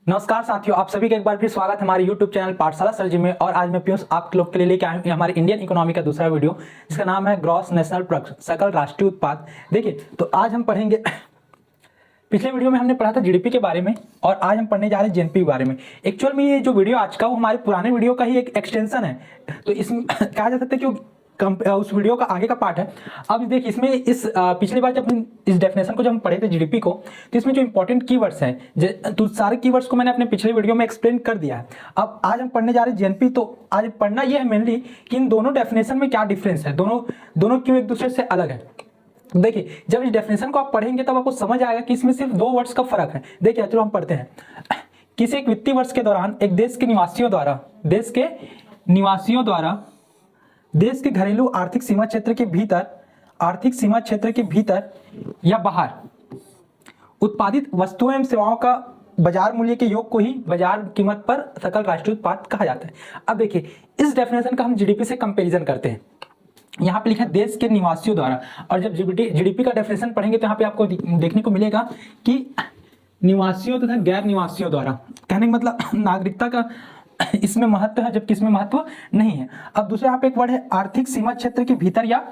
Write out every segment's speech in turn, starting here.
नमस्कार साथियों, आप सभी का एक बार फिर स्वागत है हमारे YouTube चैनल पाठशाला सर जी में। और आज मैं पीयूष आप लोग के लिए लेके आया हूँ हमारे इंडियन इकोनॉमी का दूसरा वीडियो, जिसका नाम है ग्रॉस नेशनल प्रोडक्ट, सकल राष्ट्रीय उत्पाद। देखिए, तो आज हम पढ़ेंगे पिछले वीडियो में हमने पढ़ा था जीडीपी के बारे में और आज हम पढ़ने जा रहे हैं जीएनपी के बारे में। एक्चुअल में ये जो वीडियो आज का वो हमारे पुराने वीडियो का ही एक एक्सटेंशन है, तो इसमें कहा जा सकता है कि उस वीडियो का आगे का पार्ट है। अब देखिए, इसमें इस पिछली बार जब इस डेफिनेशन को जब हम पढ़े थे जीडीपी को, तो इसमें जो इंपॉर्टेंट कीवर्ड्स हैं तो सारे कीवर्ड्स को मैंने अपने पिछले वीडियो में एक्सप्लेन कर दिया है। अब आज हम पढ़ने जा रहे हैं जीएनपी। तो आज पढ़ना ये है मेनली कि इन दोनों डेफिनेशन में क्या डिफरेंस है, दोनों क्यों एक दूसरे से अलग है। देखिए, जब इस डेफिनेशन को आप पढ़ेंगे तब आपको समझ आएगा कि इसमें सिर्फ दो वर्ड्स का फर्क है। देखिए, चलो हम पढ़ते हैं। किसी एक वित्तीय वर्ष के दौरान एक देश के निवासियों द्वारा देश के घरेलू आर्थिक सीमा क्षेत्र के भीतर या बाहर उत्पादित वस्तुओं एवं सेवाओं का बाजार मूल्य के योग को ही बाजार कीमत पर सकल राष्ट्रीय उत्पाद कहा जाता है। अब देखिए, इस डेफिनेशन का हम जीडीपी से कंपैरिजन करते हैं। यहाँ पे लिखा है देश के निवासियों द्वारा, और जब जीडीपी का डेफिनेशन पढ़ेंगे तो यहाँ पे आपको देखने को मिलेगा कि निवासियों तथा गैर निवासियों द्वारा, कहने का मतलब नागरिकता का इसमें महत्व है जबकि इसमें महत्व नहीं है। अब दूसरा यहाँ पे एक वर्ड है आर्थिक सीमा क्षेत्र के भीतर या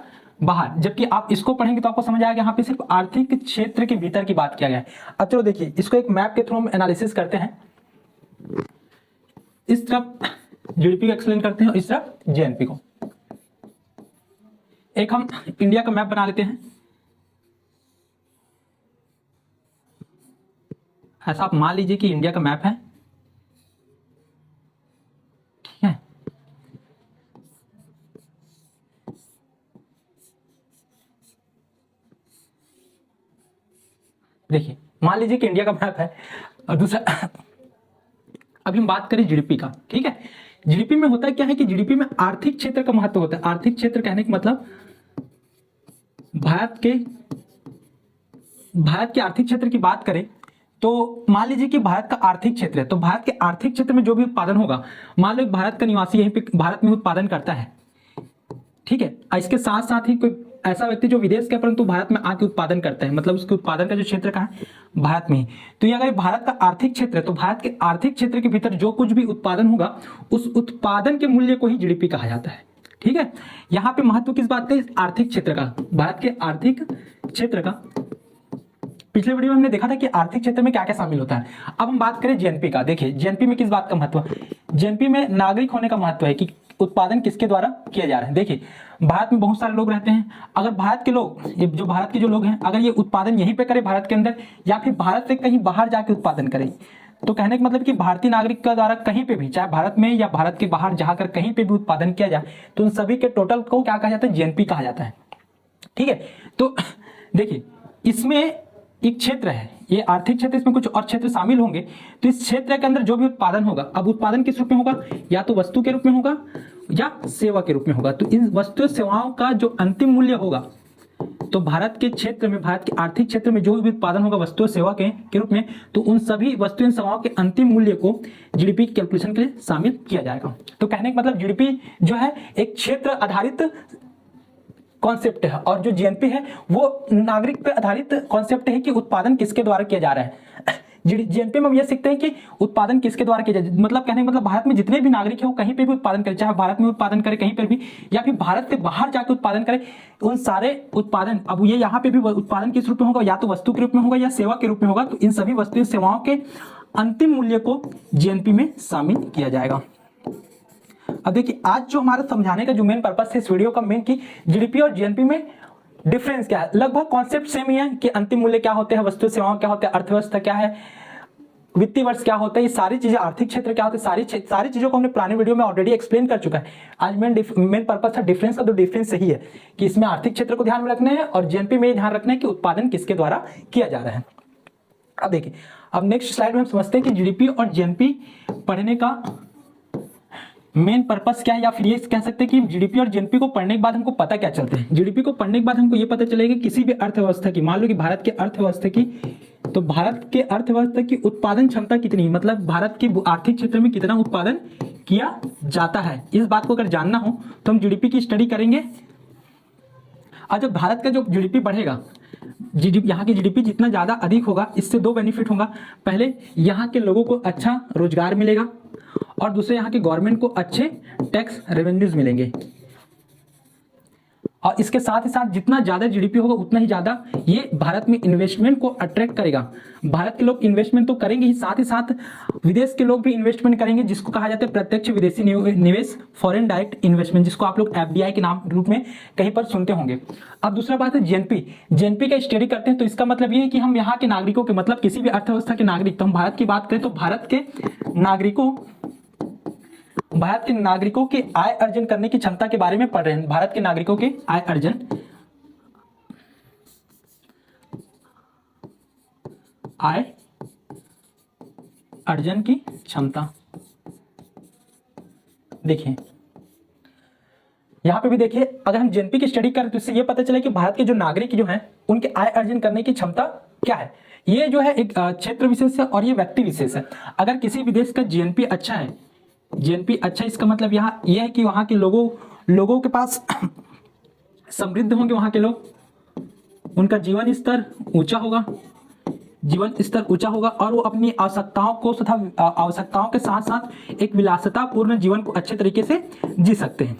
बाहर, जबकि आप इसको पढ़ेंगे तो आपको समझ आएगा यहाँ पे सिर्फ आर्थिक क्षेत्र के भीतर की बात किया गया है। अब चलो देखिए, इसको एक मैप के थ्रू हम एनालिसिस करते हैं। इस तरफ जीडीपी को एक्सप्लेन करते हैं और इस तरफ जीएनपी को। एक हम इंडिया का मैप बना लेते हैं। ऐसा आप मान लीजिए कि इंडिया का मैप है, ठीक है। देखिए, मान लीजिए कि इंडिया का मैप है। और दूसरा, अभी हम बात करें जीडीपी का, ठीक है। जीडीपी में होता है क्या है कि जीडीपी में आर्थिक क्षेत्र का महत्व होता है। आर्थिक क्षेत्र कहने का मतलब भारत के आर्थिक क्षेत्र की बात करें तो मान लीजिए कि भारत का आर्थिक क्षेत्र है, तो भारत के आर्थिक क्षेत्र में जो भी उत्पादन होगा, मान लो भारत का निवासी यहीं पे भारत में उत्पादन करता है, ठीक है। इसके साथ साथ ही कोई ऐसा व्यक्ति जो विदेश का परंतु भारत में आके उत्पादन करता है, मतलब उसके उत्पादन का जो क्षेत्र कहाँ है, भारत में ही। तो ये अगर भारत का आर्थिक क्षेत्र है तो भारत के आर्थिक क्षेत्र के भीतर जो कुछ भी उत्पादन होगा उस उत्पादन के मूल्य को ही जीडीपी कहा जाता है, ठीक है। यहाँ पे महत्व किस बात का, आर्थिक क्षेत्र का, भारत के आर्थिक क्षेत्र का। पिछले वीडियो में हमने देखा था कि आर्थिक क्षेत्र में क्या क्या शामिल होता है। अब हम बात करें जीएनपी का। देखिए, जीएनपी में किस बात का महत्व है, जीएनपी में नागरिक होने का महत्व है कि उत्पादन किसके द्वारा किया जा रहा है। देखिए, भारत में बहुत सारे लोग रहते हैं। अगर भारत के लोग, जो भारत के जो लोग हैं, अगर ये उत्पादन यहीं पे करे भारत के अंदर या फिर भारत से कहीं बाहर जाके उत्पादन करें, तो कहने का मतलब कि भारतीय नागरिक के द्वारा कहीं पे भी, चाहे भारत में या भारत के बाहर जाकर कहीं पे भी उत्पादन किया जाए, तो उन सभी के टोटल को क्या कहा जाता है, जीएनपी कहा जाता है, ठीक है। तो देखिए, इसमें एक क्षेत्र है, ये आर्थिक क्षेत्र, इसमें कुछ और क्षेत्र शामिल होंगे। तो इस क्षेत्र के अंदर जो भी उत्पादन होगा, अब उत्पादन किस रूप में होगा, या तो वस्तु के रूप में होगा या सेवा के रूप में होगा। तो इन वस्तु सेवाओं का जो अंतिम मूल्य होगा, तो भारत के क्षेत्र में, भारत के आर्थिक क्षेत्र में जो भी उत्पादन होगा वस्तु और सेवा के रूप में, तो उन सभी वस्तु एवं सेवाओं के अंतिम मूल्य को जीडीपी की कैलकुलेशन के लिए शामिल किया जाएगा। तो कहने का मतलब जीडीपी जो है एक क्षेत्र आधारित कॉन्सेप्ट है, और जो जीएनपी है वो नागरिक पे आधारित कॉन्सेप्ट है कि उत्पादन किसके द्वारा किया जा रहा है। जीएनपी में हम ये सीखते हैं कि उत्पादन किसके द्वारा किया जाए, मतलब कहने का मतलब भारत में जितने भी नागरिक है वो कहीं पे भी उत्पादन करे, चाहे भारत में उत्पादन करे कहीं पर भी, या फिर भारत के बाहर जाके उत्पादन करे, उन सारे उत्पादन, अब ये यहाँ पे भी उत्पादन किस रूप में होगा, या तो वस्तु के रूप में होगा या सेवा के रूप में होगा, तो इन सभी वस्तु सेवाओं के अंतिम मूल्य को जीएनपी में शामिल किया जाएगा। अब देखिए, आज जो हमारा समझाने का जो मेन पर्पस है इस वीडियो का मेन, कि जीडीपी और जीएनपी में डिफरेंस क्या है। लगभग कॉन्सेप्ट सेम ही है कि अंतिम मूल्य क्या होते हैं, वस्तु सेवाओं क्या होते हैं, अर्थव्यवस्था क्या है, वित्तीय वर्ष क्या होता है, ये सारी चीजें, आर्थिक क्षेत्र क्या होते हैं, सारी चीजों को हमने पुराने वीडियो में ऑलरेडी एक्सप्लेन कर चुका है। आज मेन पर्पस था डिफरेंस का, तो डिफरेंस सही है कि इसमें आर्थिक क्षेत्र को ध्यान में रखना है और जीएनपी में ध्यान रखना है कि उत्पादन किसके द्वारा किया जा रहा है। अब देखिए, अब नेक्स्ट स्लाइड में हम समझते हैं कि जीडीपी और जीएनपी पढ़ने का मेन पर्पस क्या है, या फिर ये कह सकते हैं कि जीडीपी और जीएनपी को पढ़ने के बाद हमको पता क्या चलता है। जीडीपी को पढ़ने के बाद हमको ये पता चलेगा किसी भी अर्थव्यवस्था की, मान लो कि भारत के अर्थव्यवस्था की, तो भारत के अर्थव्यवस्था की उत्पादन क्षमता कितनी, मतलब भारत के आर्थिक क्षेत्र में कितना उत्पादन किया जाता है। इस बात को अगर जानना हो तो हम जीडीपी की स्टडी करेंगे। और जब भारत का जो जीडीपी बढ़ेगा, जीडीपी, यहाँ की जीडीपी जितना ज़्यादा अधिक होगा, इससे दो बेनिफिट होगा। पहले यहाँ के लोगों को अच्छा रोजगार मिलेगा और दूसरे यहाँ के गवर्नमेंट को अच्छे टैक्स रेवेन्यूज मिलेंगे। और इसके साथ ही साथ जितना ज़्यादा जीडीपी होगा उतना ही ज़्यादा ये भारत में इन्वेस्टमेंट को अट्रैक्ट करेगा। भारत के लोग इन्वेस्टमेंट तो करेंगे ही, साथ ही साथ विदेश के लोग भी इन्वेस्टमेंट करेंगे, जिसको कहा जाता है प्रत्यक्ष विदेशी निवेश, फॉरेन डायरेक्ट इन्वेस्टमेंट, जिसको आप लोग एफडीआई के नाम रूप में कहीं पर सुनते होंगे। अब दूसरा बात है जीएनपी का स्टडी करते हैं तो इसका मतलब ये है कि हम यहाँ के नागरिकों के, मतलब किसी भी अर्थव्यवस्था के नागरिक, तो हम भारत की बात करें तो भारत के नागरिकों के आय अर्जन करने की क्षमता के बारे में पढ़ रहे हैं। भारत के नागरिकों के आय अर्जन की क्षमता। देखिए यहां पे भी देखिए, अगर हम जीएनपी की स्टडी करें तो इससे ये पता चला कि भारत के जो नागरिक जो हैं उनके आय अर्जन करने की क्षमता क्या है। ये जो है एक क्षेत्र विशेष है और ये व्यक्ति विशेष है। अगर किसी भी देश का जीएनपी अच्छा है, इसका मतलब यहाँ यह है कि वहाँ के लोगों के पास समृद्ध होंगे, वहाँ के लोग, उनका जीवन स्तर ऊंचा होगा और वो अपनी आवश्यकताओं के साथ साथ एक विलासितापूर्ण जीवन को अच्छे तरीके से जी सकते हैं।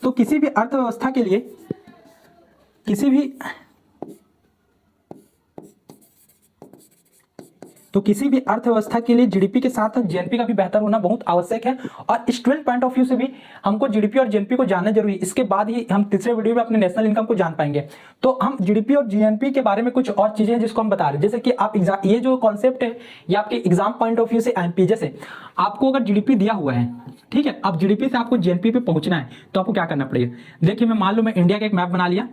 तो किसी भी अर्थव्यवस्था के लिए जीडीपी के साथ जीएनपी का भी बेहतर होना बहुत आवश्यक है। और स्टूडेंट पॉइंट ऑफ व्यू से भी हमको जीडीपी और जीएनपी को जानना जरूरी है। इसके बाद ही हम तीसरे वीडियो में अपने नेशनल इनकम को जान पाएंगे। तो हम जीडीपी और जीएनपी के बारे में कुछ और चीजें हैं जिसको हम बता रहे हैं, जैसे कि आप ये जो कॉन्सेप्ट है ये आपके एग्जाम पॉइंट ऑफ व्यू से एमपी, जैसे आपको अगर जीडीपी दिया हुआ है, ठीक है, अब जीडीपी से आपको जीएनपी पे पहुंचना है तो आपको क्या करना पड़ेगा। देखिए मैं मान लो मैं इंडिया का एक मैप बना लिया,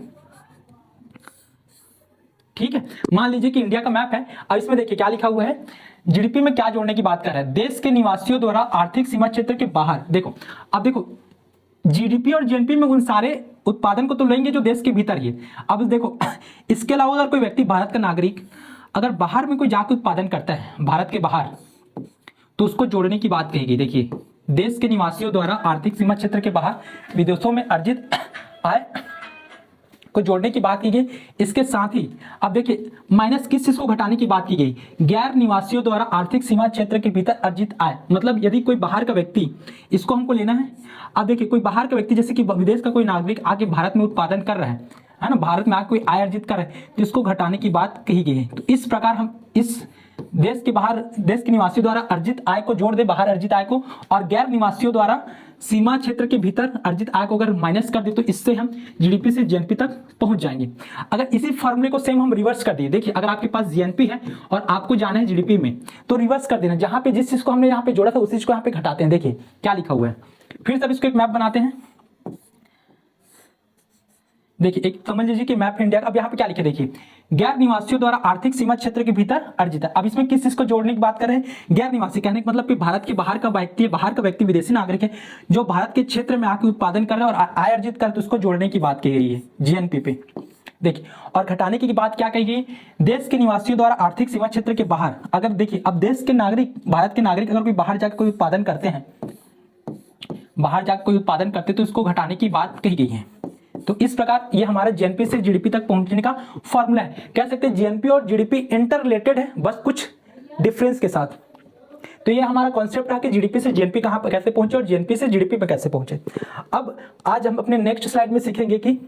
ठीक है, मान लीजिए कि इंडिया का मैप है। अब इसमें देखिए क्या लिखा हुआ है, जीडीपी में क्या जोड़ने की बात कर रहा है, देश के निवासियों द्वारा आर्थिक सीमा क्षेत्र के बाहर। देखो अब देखो जीडीपी और जीएनपी में उन सारे उत्पादन को तो लेंगे जो देश के भीतर ही है। अब देखो इसके अलावा अगर कोई व्यक्ति, भारत का नागरिक अगर बाहर में कोई जाकर उत्पादन करता है भारत के बाहर, तो उसको जोड़ने की बात कही गई। देखिए देश के निवासियों द्वारा आर्थिक सीमा क्षेत्र के बाहर विदेशों में अर्जित आय को जोड़ने की बात की गई। इसके साथ ही अब देखिए माइनस किस चीज को घटाने की बात की गई, गैर निवासियों द्वारा आर्थिक सीमा क्षेत्र के भीतर अर्जित आय। मतलब यदि कोई बाहर का व्यक्ति, इसको हमको लेना है। अब देखिए कोई बाहर का व्यक्ति जैसे कि विदेश का कोई नागरिक आके भारत में उत्पादन कर रहा है ना, भारत में आके कोई आय अर्जित कर रहा है, तो इसको घटाने की बात कही गई है। तो इस प्रकार हम इस देश के निवासियों द्वारा अर्जित आय को जोड़ दे, बाहर अर्जित आय को, और गैर निवासियों द्वारा सीमा क्षेत्र के भीतर अर्जित आय को अगर माइनस कर दे तो इससे हम जीडीपी से जीएनपी तक पहुंच जाएंगे। अगर इसी फॉर्मूले को सेम हम रिवर्स कर दिए, देखिए अगर आपके पास जीएनपी है और आपको जाना है जीडीपी में, तो रिवर्स कर देना, जहां पे जिस चीज को हमने यहाँ पे जोड़ा था उसी चीज को यहाँ पे घटाते हैं। देखिए क्या लिखा हुआ है, फिर सब इसको एक मैप बनाते हैं। देखिए एक समझ लीजिए कि मैप इंडिया का। अब यहाँ पे क्या लिखे, देखिए गैर निवासियों द्वारा आर्थिक सीमा क्षेत्र के भीतर अर्जित है। अब इसमें किस चीज को जोड़ने की बात कर रहे हैं, गैर निवासी, कहने का मतलब कि भारत के बाहर का व्यक्ति विदेशी नागरिक है जो भारत के क्षेत्र में आके उत्पादन कर रहे हैं और आय अर्जित कर, तो उसको जोड़ने की बात की गई है जीएनपी पे। देखिए और घटाने की बात क्या कही गई, देश के निवासियों द्वारा आर्थिक सीमा क्षेत्र के बाहर। अगर देखिए अब देश के नागरिक, भारत के नागरिक अगर कोई बाहर जाकर कोई उत्पादन करते तो इसको घटाने की बात कही गई है। तो इस प्रकार ये हमारा जीएनपी से जीडीपी तक पहुंचने का फॉर्मूला है। कह सकते हैं जीएनपी और जीडीपी इंटर रिलेटेड है, बस कुछ डिफरेंस के साथ। तो ये हमारा कॉन्सेप्ट है कि जीडीपी से जीएनपी कहां पर कैसे पहुंचे और जीएनपी से जीडीपी पर कैसे पहुंचे। अब आज हम अपने नेक्स्ट स्लाइड में सीखेंगे कि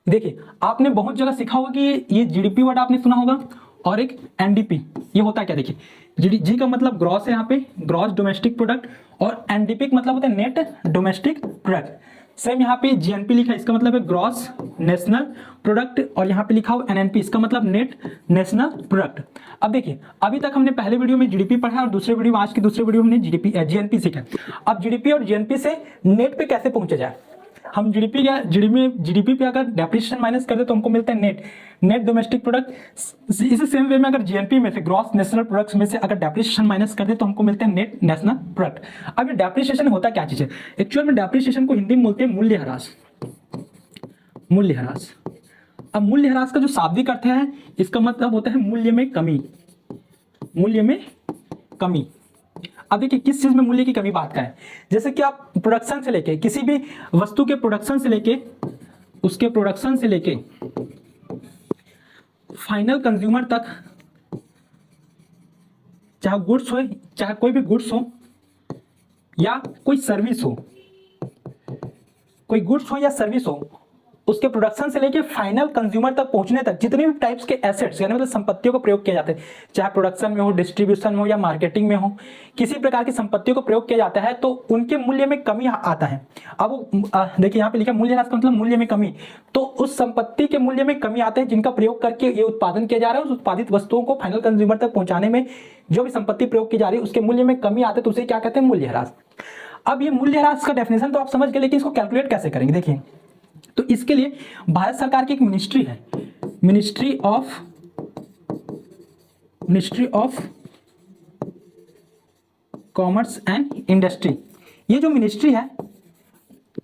देखिए आपने बहुत जगह सीखा होगा कि ये जीडीपी वर्ड आपने सुना होगा और एक एनडीपी, ये होता है क्या। देखिए जी का मतलब ग्रॉस है, यहाँ पे ग्रॉस डोमेस्टिक प्रोडक्ट, और एनडीपी का मतलब होता है नेट डोमेस्टिक प्रोडक्ट। सेम यहाँ पे जीएनपी लिखा है, इसका मतलब है ग्रॉस नेशनल प्रोडक्ट, और यहाँ पे लिखा हुआ एनएनपी, इसका मतलब नेट नेशनल प्रोडक्ट। अब देखिए अभी तक हमने पहले वीडियो में जीडीपी पढ़ा और दूसरे वीडियो में, आज की दूसरे वीडियो में हमने जीएनपी सीखा। अब जीडीपी और जीएनपी से नेट पे कैसे पहुंचा जाए। हम जीडीपी पे अगर डेप्रिसिएशन माइनस कर दे तो हमको मिलता है नेट डोमेस्टिक प्रोडक्ट। इसी सेम वे में अगर जीएनपी में से ग्रॉस नेशनल प्रोडक्ट्स में से अगर डेप्रिसिएशन माइनस कर दे तो हमको मिलते हैं नेट नेशनल प्रोडक्ट। अब ये डेप्रिसिएशन होता क्या चीज है, एक्चुअल में डेप्रिसिएशन को हिंदी में बोलते हैं मूल्यह्रास। अब मूल्यह्रास का जो शाब्दिक अर्थ है इसका मतलब होता है मूल्य में कमी। अब देखिए किस चीज में मूल्य की कमी बात का है, जैसे कि आप प्रोडक्शन से लेके किसी भी वस्तु के प्रोडक्शन से लेके उसके प्रोडक्शन से लेके फाइनल कंज्यूमर तक, चाहे गुड्स हो, चाहे कोई भी गुड्स हो या कोई सर्विस हो, कोई गुड्स हो या सर्विस हो, उसके प्रोडक्शन से लेके फाइनल कंज्यूमर तक पहुंचने तक जितने भी टाइप्स के एसेट्स यानी मतलब संपत्तियों को प्रयोग किया जाता है, चाहे प्रोडक्शन में हो, डिस्ट्रीब्यूशन में हो या मार्केटिंग में हो, किसी प्रकार की संपत्तियों को प्रयोग किया जाता है तो उनके मूल्य में कमी आता है। अब देखिए यहाँ पे लिखा मूल्यह्रास का मतलब मूल्य में कमी, तो उस संपत्ति के मूल्य में कमी आते हैं जिनका प्रयोग करके ये उत्पादन किया जा रहा है, उस उत्पादित वस्तुओं को फाइनल कंज्यूमर तक पहुंचाने में जो भी संपत्ति प्रयोग की जा रही है उसके मूल्य में कमी आते है तो उसे क्या कहते हैं, मूल्यह्रास। अब ये मूल्यह्रास का डेफिनेशन तो आप समझ गए, लेकिन इसको कैलकुलेट कैसे करेंगे देखिए। तो इसके लिए भारत सरकार की एक मिनिस्ट्री है, ministry of commerce and industry. ये जो मिनिस्ट्री है,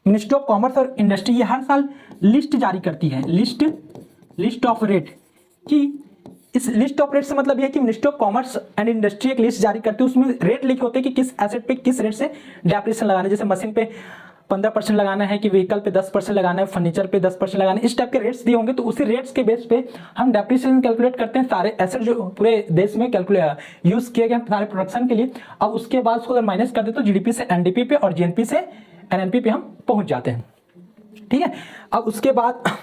मिनिस्ट्री ऑफ कॉमर्स और इंडस्ट्री, ये हर साल लिस्ट जारी करती है, लिस्ट ऑफ रेट की। इस लिस्ट ऑफ रेट से मतलब यह है कि ministry of commerce and industry एक लिस्ट जारी करती है, उसमें रेट लिखे होते हैं कि किस एसेट पे किस रेट से डेप्रिसिएशन लगाना है। जैसे मशीन पे 15% लगाना है कि व्हीकल पे 10% लगाना है, फर्नीचर पे 10% लगाना है, इस टाइप के रेट्स दिए होंगे। तो उसी रेट्स के बेस पे हम डेप्रिसिएशन कैलकुलेट करते हैं सारे एसेट जो पूरे देश में कैलकुलेट यूज किए गए सारे प्रोडक्शन के लिए। अब उसके बाद उसको अगर माइनस कर दे तो जीडीपी से एनडीपी पे और जीएनपी से एनएनपी पे हम पहुंच जाते हैं। ठीक है, अब उसके बाद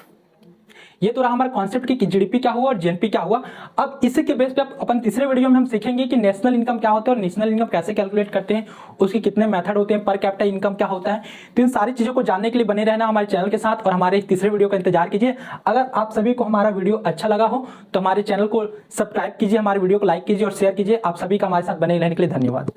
ये तो रहा हमारा कॉन्सेप्ट कि जीडीपी क्या हुआ और जीएनपी क्या हुआ। अब इसी के बेस पे अपन तीसरे वीडियो में हम सीखेंगे कि नेशनल इनकम क्या होता है और नेशनल इनकम कैसे कैलकुलेट करते हैं, उसके कितने मेथड होते हैं, पर कैपिटा इनकम क्या होता है। तो इन सारी चीजों को जानने के लिए बने रहना हमारे चैनल के साथ और हमारे तीसरे वीडियो का इंतजार कीजिए। अगर आप सभी को हमारा वीडियो अच्छा लगा हो तो हमारे चैनल को सब्सक्राइब कीजिए, हमारे वीडियो को लाइक कीजिए और शेयर कीजिए। आप सभी का हमारे साथ बने रहने के लिए धन्यवाद।